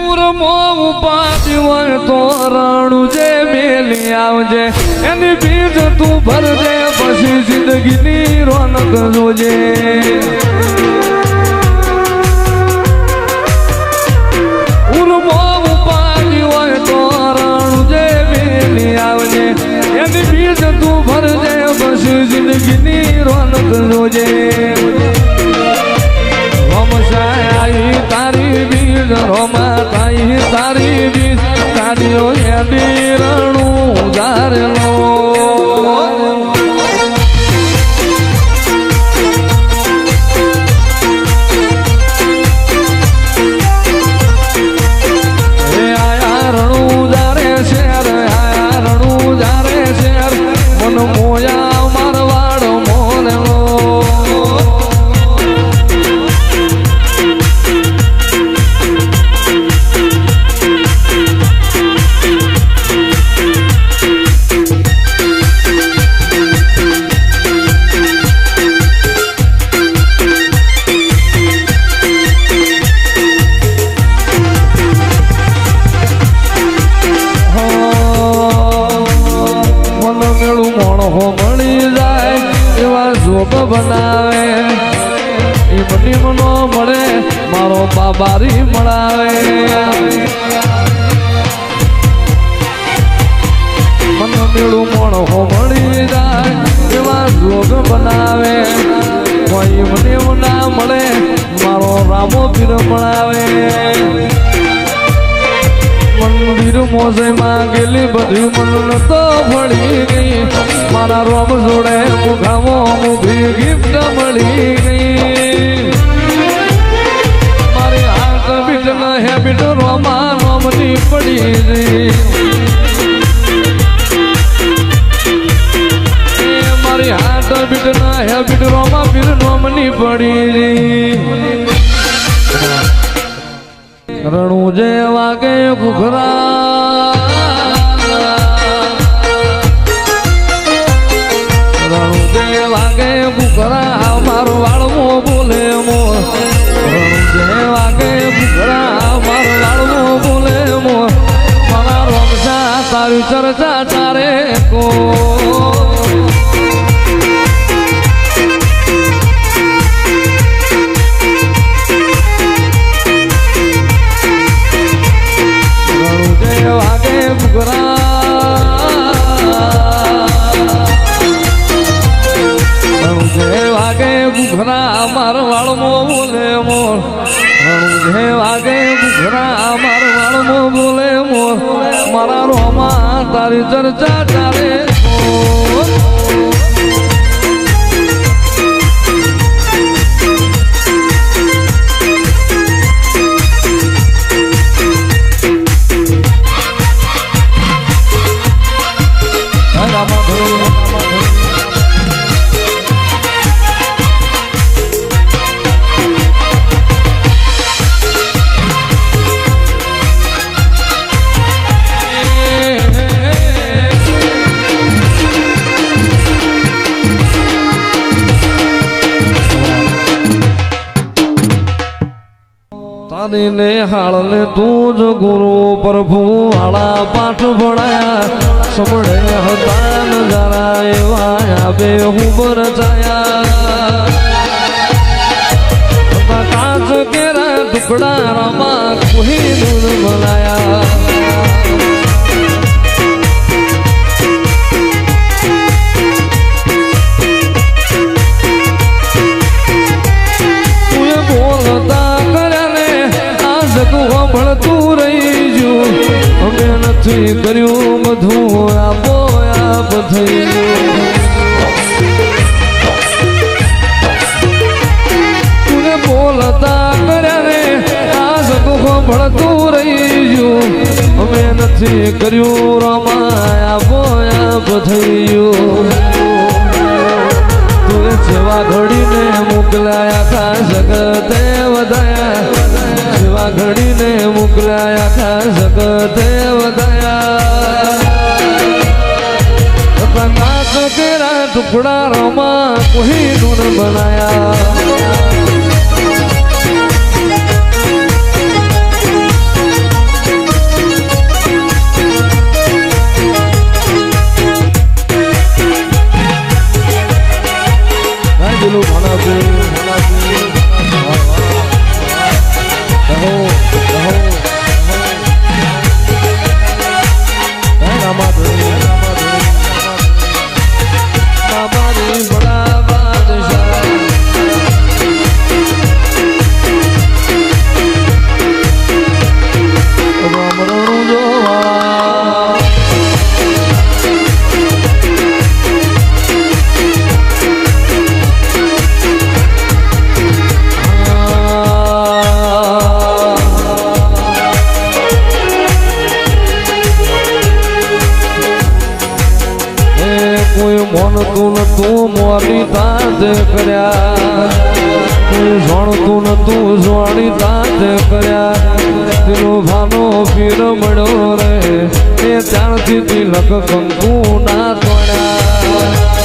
ઉરમો ઉપાડી હોય તો રણું જે મેલી આવજે એની બીજ તું ભરજે પછી જિંદગીની રોનક જોજે ઉરમો ઉપાડી હોય તો રણું જે મેલી આવજે એની બીજ તું ભરજે પછી જિંદગીની રોનક જોજે તારી બીજ રોમા તાઈ તારી બીજ તારીઓ એની રણું ઉધારેલો આયા રણું ઉધારે શેર આયા રણું ઉધારે શેર મન મોયા મારવાડ મોરેલો બનાવે એ બની મનો મળે મારો બાબારી મળાવે મન મેળું મોણો મળી જાય એવા જોગ બનાવે કોઈ મને ના મળે મારો રામો પીર મળાવે મંદિર મોજે માં ગયેલી બધી મન તો ભળી ગઈ મારા રોમ જોડે મુખામો મુખી ગિફ્ટ મળી ગઈ મારી હાથ બીટ ના હેબિટ રોમા રોમની પડી ગઈ મારી હાથ બીટ ના હેબિટ રોમા પીર રોમની પડી ગઈ રણું જે વાગે ઘુઘરા રણું જે વાગે ઘુઘરા મારો વાળવો બોલે મોર રણું જે વાગે ઘુઘરા મારો વાળવો બોલે મોર મારા રોમસા તારી ચર્ચા ચારે કો માર વાળમો બોલે મોર જે વાગે ઘરા માર વાળમો બોલે મોર મારા રોમા તારી ચર્ચા ચાલે ને હાળ ને તું જ ગુરુ પ્રભુ હાળા પાઠ ભણાયા સમળે હતા નજારા એવા આવે હું બરચાયા કાચ કેરા ટુકડા રામા કોઈ દૂર બનાયા મળતું રહી ગયું અમે નથી કર્યું બધું આપો આપ થઈ તું બોલતા કર્યા રે આ સગો મળતું રહી ગયું અમે નથી કર્યું રમાય આપો આપ થઈ ગયું તું જેવા ઘડીને મોકલાયા ખા જગતે વધાયા જેવા ઘડીને મોકલાયા ખા જગતે વધાયા નાચ કેરા ટુકડા રોમા કોઈ નૂન બનાયા તું મોરી તાજ કર્યા તું જોણી તાજ કર્યા તેનો ભાનો પીર મળ્યો રે એ ત્યારથી તિલક કંકુ ના તોડ્યા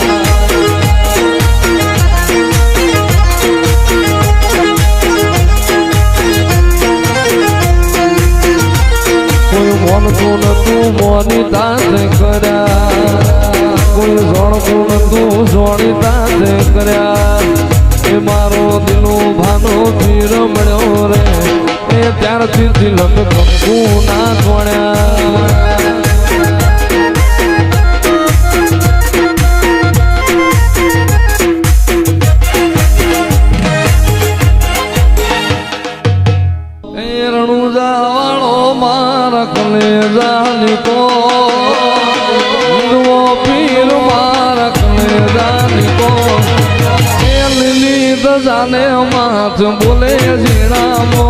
કોઈ મોનતું નતું મોની તાજ કર્યા કોઈ જોણતું નતું જોણી તાજ કર્યા એ મારો દિલનો ભાનો પીર મળ્યો રે એ ત્યારથી તિલક કંકુ ના તોડ્યા જાને માથ બોલે ઝીણામો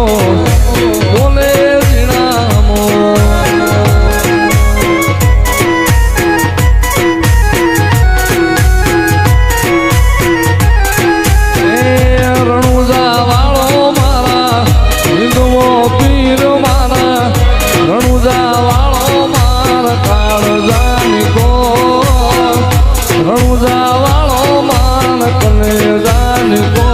બોલે ઝીણામો રણુજા વાળો મારા હિન્દુઓ પીર મારા રણુજા વાળો મારા કાળજાની કો રણુજા વાળો મારા કલેજાની કો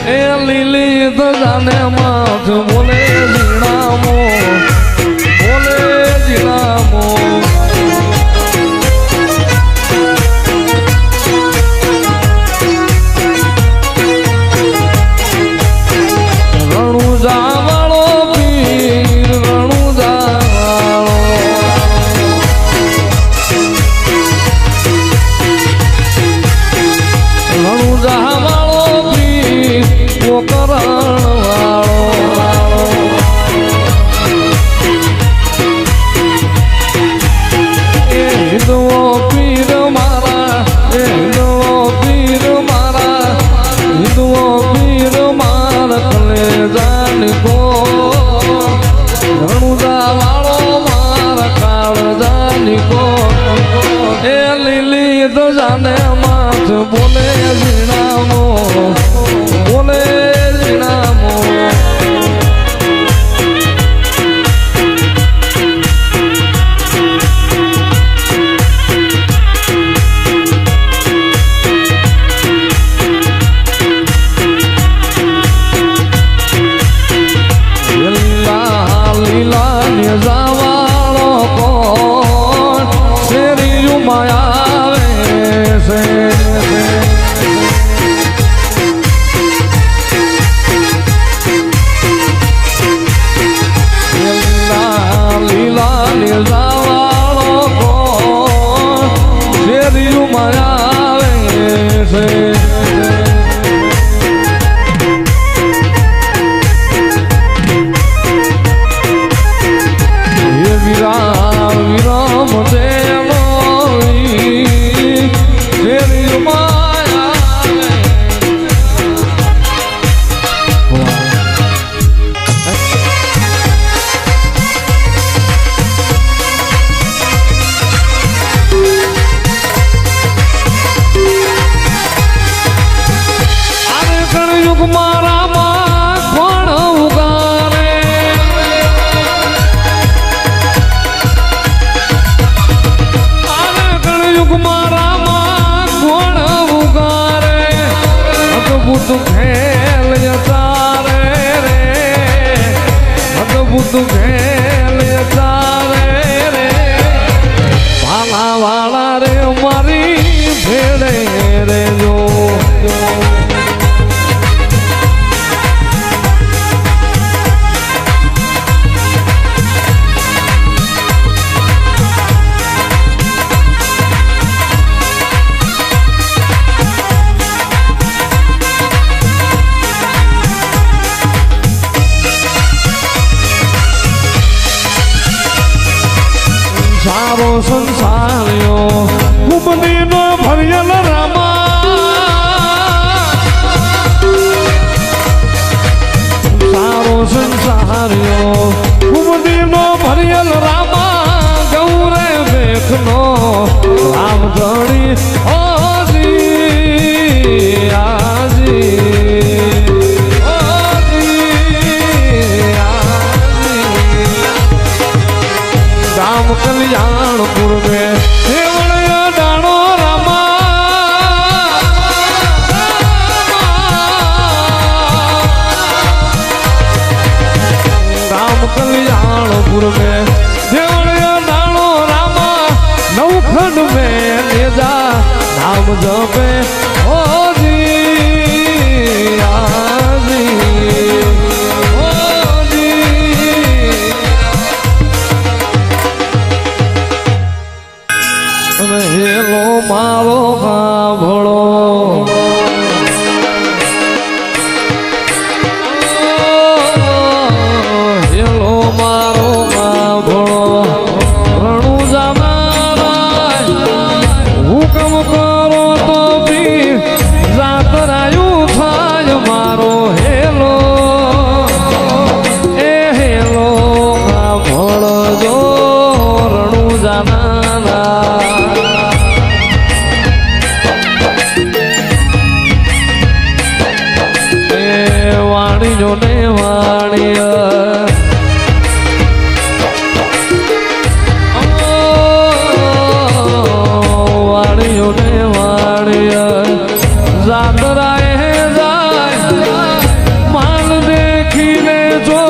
એ લીલી જાને માથ બોલે ઝીણામો બોલે ઝીણામો રણુજા વાળો પીર રણુજા વાળો રણુજા વાળો કરણ વાળો એ હિન્દુઓ પીર મારા એ હિન્દુઓ પીર મારા હિન્દુઓ પીર મારા કલેજાની કો રણુજા વાળો મારા કાળજાની કો એ લીલી જાને માથ બોલે ઝીણામો બોલે ઝીણામો લીલા લીલા નેજાવાળો કોણ શેરી માયા આવે છે જાવાળો કોણ શેરીયું માયા આવે છે એ વિરામ વિરામ દેલો શેરીયું માયા મારા માં કોણ ઉગારે કળયુગ મારા માં કોણ ઉગારે અદભુત ખેલ તારે રે અદભુત ખેલ તારે રે ભાલા વાળા રે મારી ભેડે રે જો ભૂમદીનો ભરિયલ રામા સારો સંસાર્યો ભૂમદીનો ભરિયલ રામા ગૌરે બેખનો રામ ધણી ઓજી આજી રામ કલ્યાણપુર में सेवड़िया डाणो रामा राम कल्याणपुर में सेवड़िया डाणो रामा नौखंड में नेजा नाम जपे ओजी आजी હેલો મારો સાંભળો હેલો મારો સાંભળો રણું જાનારા હુકમ કરો તો બી જાતરાયું થાય મારો હેલો એ હેલો સાંભળજો રણું જાનારા વાણીઓ ને વાણિયા વાણીઓ ને વાણિયા જાતરાએ જાય માલ દેખીને જો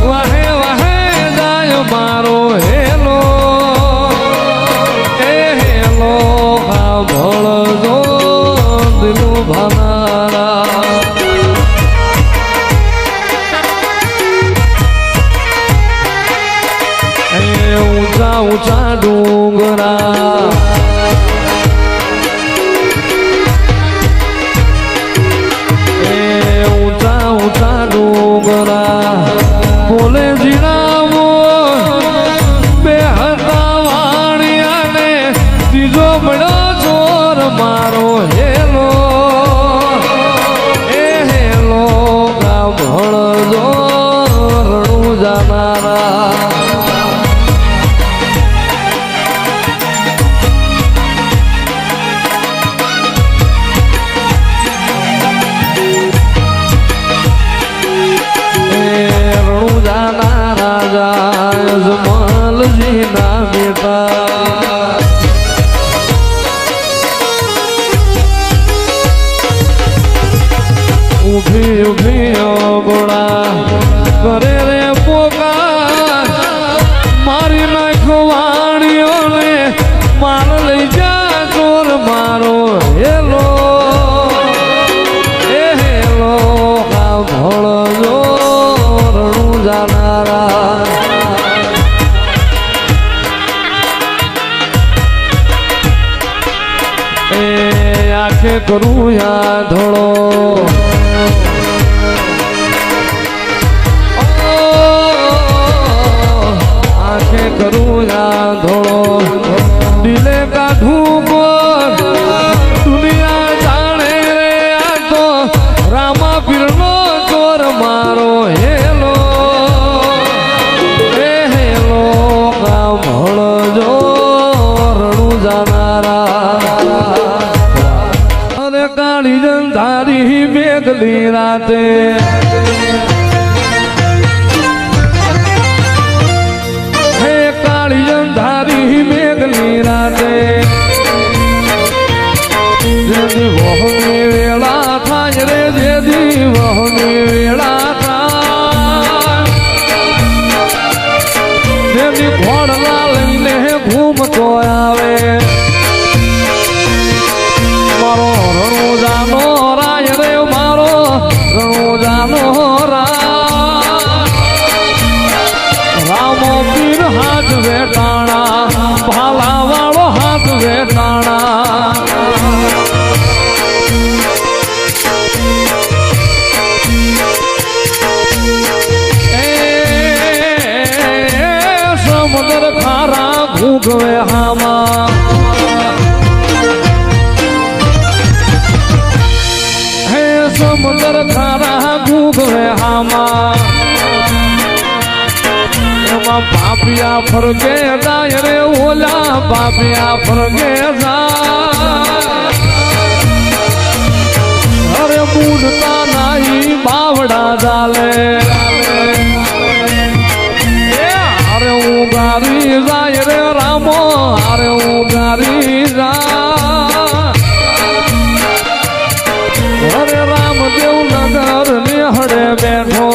વાહે વાહે જાય મારો હેલો એ હેલો સાંભળજો દિલું ભાનારા ઊંચા ઊંચા ડુંગરા ઊંચા ઊંચા ડુંગરા બોલે જીણાવો બે હતા વાણિયા ને ત્રીજો મળ્યો ચોર મારો હેલો એ હેલો ગાભળજો રણું જાનારા જમાલજીના બેટા ઉભી ઉભી ઓગળા કરે રે પોકાર મારી નાખો વાણીઓને માર લઈ જા ચોર મારો હેલો એ હેલો સાંભળજો રણું જાનારા આંખે કરું યા ધોળો આંખે કરું યા ધોળો દિલે કાઢું બોલ દુનિયા જાણે રે આ તો રામા પીરનો ચોર મારો હેલો એ હેલો સાંભળજો રણું જાનારા કાળી જંધારી મેઘલી રાતે હે કાળી જંધારી મેઘલી રાતે જેદી વહની વેળા થાય રે જેદી વહની વેળા થાય જેદી ઘોડલા લઈને ઘૂમતો આવે મારો રણુજાનો રાય રે મારો રણુજાનો રામો પીર હાથ વેટાણા ભાલા વાળો હાથ વેટાણા સમુદ્ર ખારા ઘૂઘવે હામાં પાપિયા ફરકે જાય રે ઓલા પાપિયા ફરકે જાય અરે બુડતા નહીં બાવડા ચાલે અરે હું ગારી જાય રે રામો અરે હું ગારી જા અરે રામદેવ નગર નિહળે બેઠો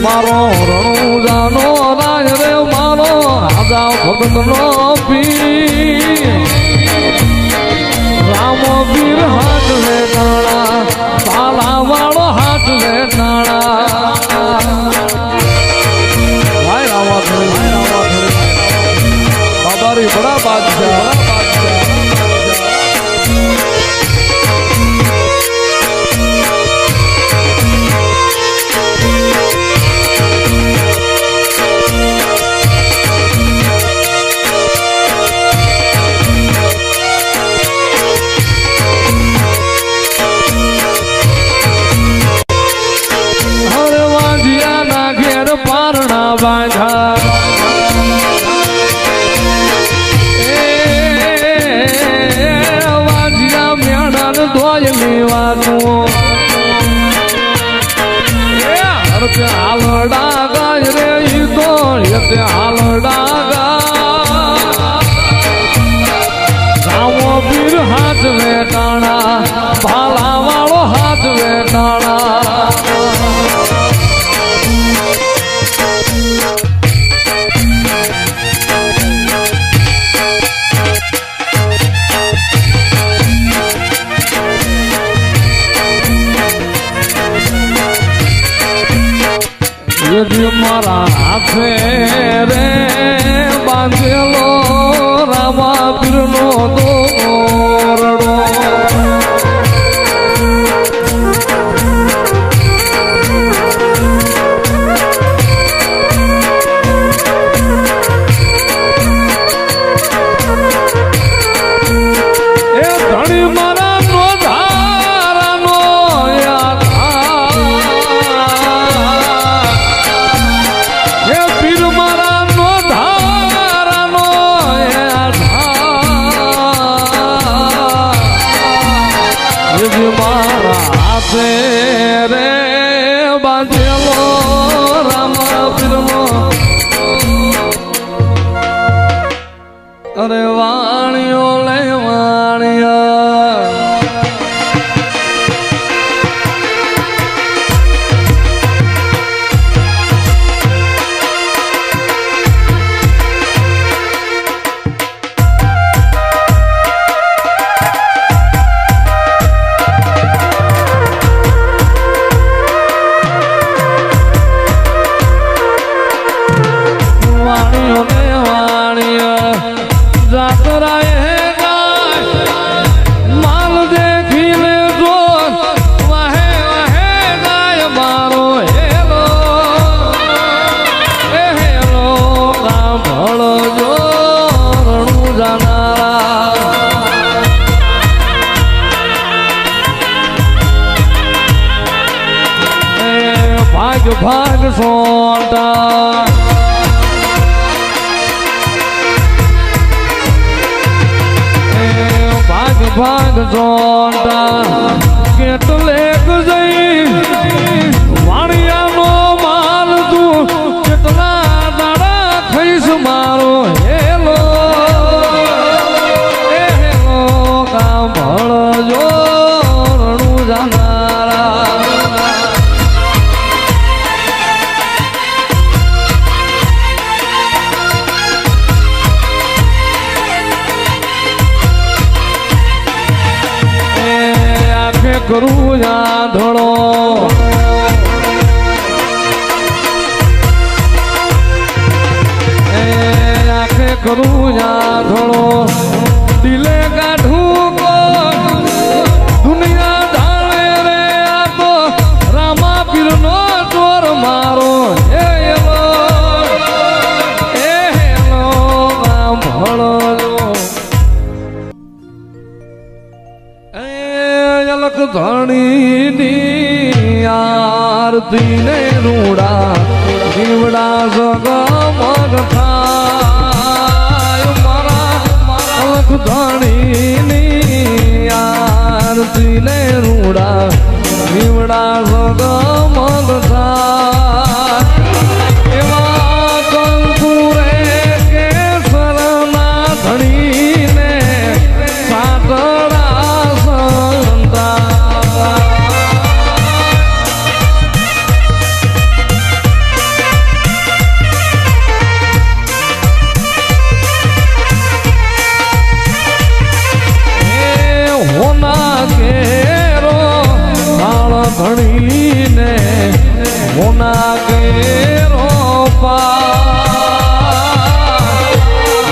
મારો રણુજાનો રાજ રે મારો રાજા ભગતનો પીર રામ પીર હાથ લે નાણા પાલા વાળો હાથ લે નાણા ભાઈ રામા બાબારી બડા બાદશાહ પારણા બાંધા વાજિયા મેણન ધોયલી વાતું હાલડા ગાય રે ઈ તો હાલડા ગા રામો પીર હાથ વેટાણા ભાલા વાળો હાથ વેટાણા મારા હાથે રે બાંધેલો રામા પીરનો દોરડો એ ધણી મારા નો ધારાનો મારા હાથે રે બાંધેલો રામા પીરનો અરે વાણિયો લે વાણિયા માલ દેખી લે જો વાહે વાહે ગાય મારો હેલો એ હેલો સાંભળો જો રણુ જાનારા ભાગ ભાગ સોટા ભાગ જોંટા કેટલેક જઈ વાણિયાનો માલ તું કેટલા દાડા ખઈશ મારો હેલો એ હેલો સાંભળજો રણુ જાનારા કરું ધોળો આખે કરું ધોળો દિલે કાઢું કો દુનિયા ધારે રે આ તો રામા પીરનો ચોર મારો હેલો સાંભળો ધણીની આરતી ને રૂડા દીવડા જગમગ થાય મારા અલખ ધણીની આરતી ને રૂડા દીવડા જગમગ થાય એવા કંકુરે કેસરના ધણીને સાતડા સંતા ધણીને હોના કેરો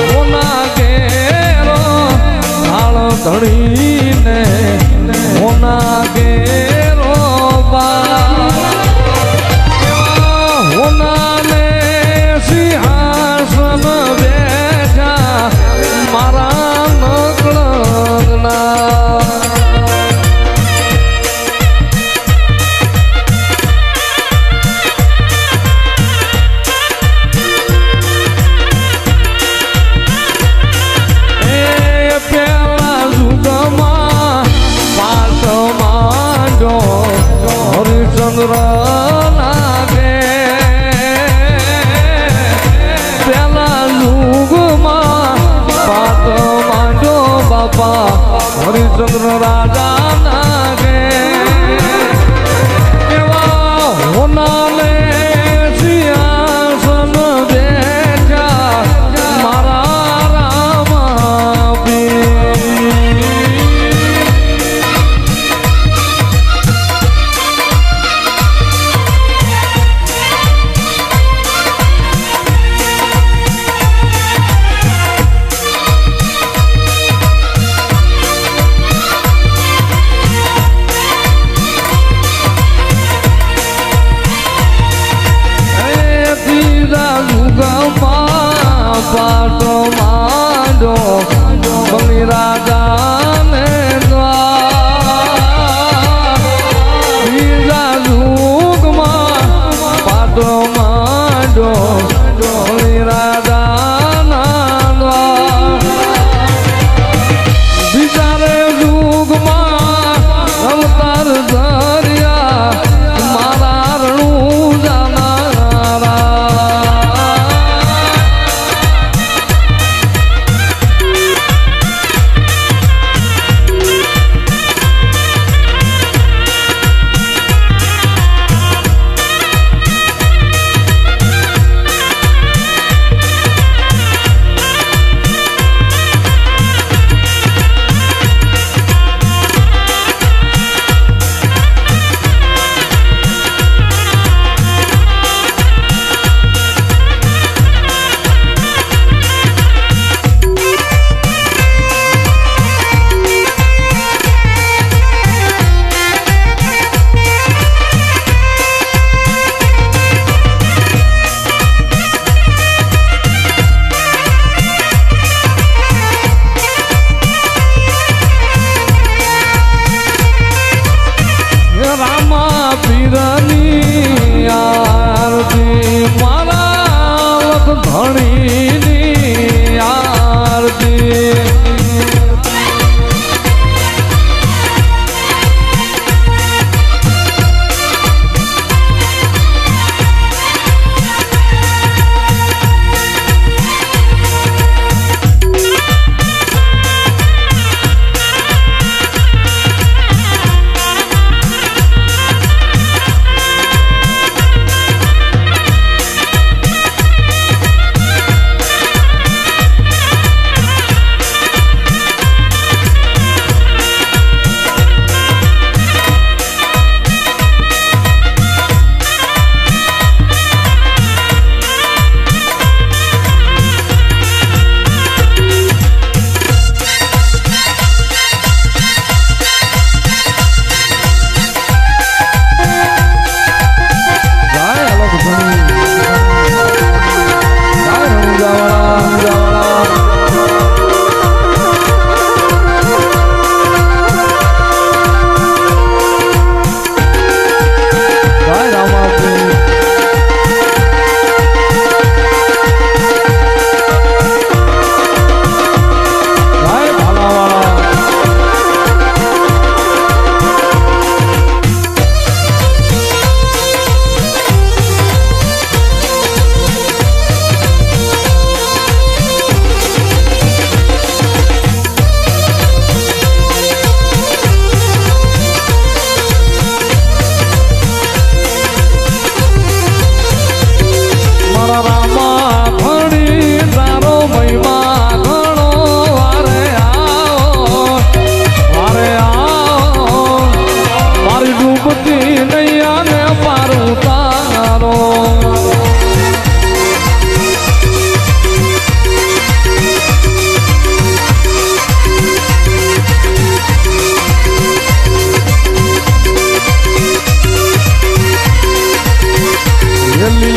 હોના કેરો હાળ ધણીને હોના કેરો હોનાને સિંહાસન બેઠા મારા નકળના હરિચંદ્ર લાગે પેલા યુગમાં પાત માંડો બાપા હરિચંદ્ર રાજા નાગે એવા હોનાલે સિંહાસન બેઠા મારા રામા પાટો માંડો બલી રાજાને બીજા યુગમાં પાટો માંડો બલી રાજાના બીજારે યુગમાં અવતાર ધર્યા મારા રણું જાનારા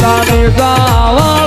લાડી જાવા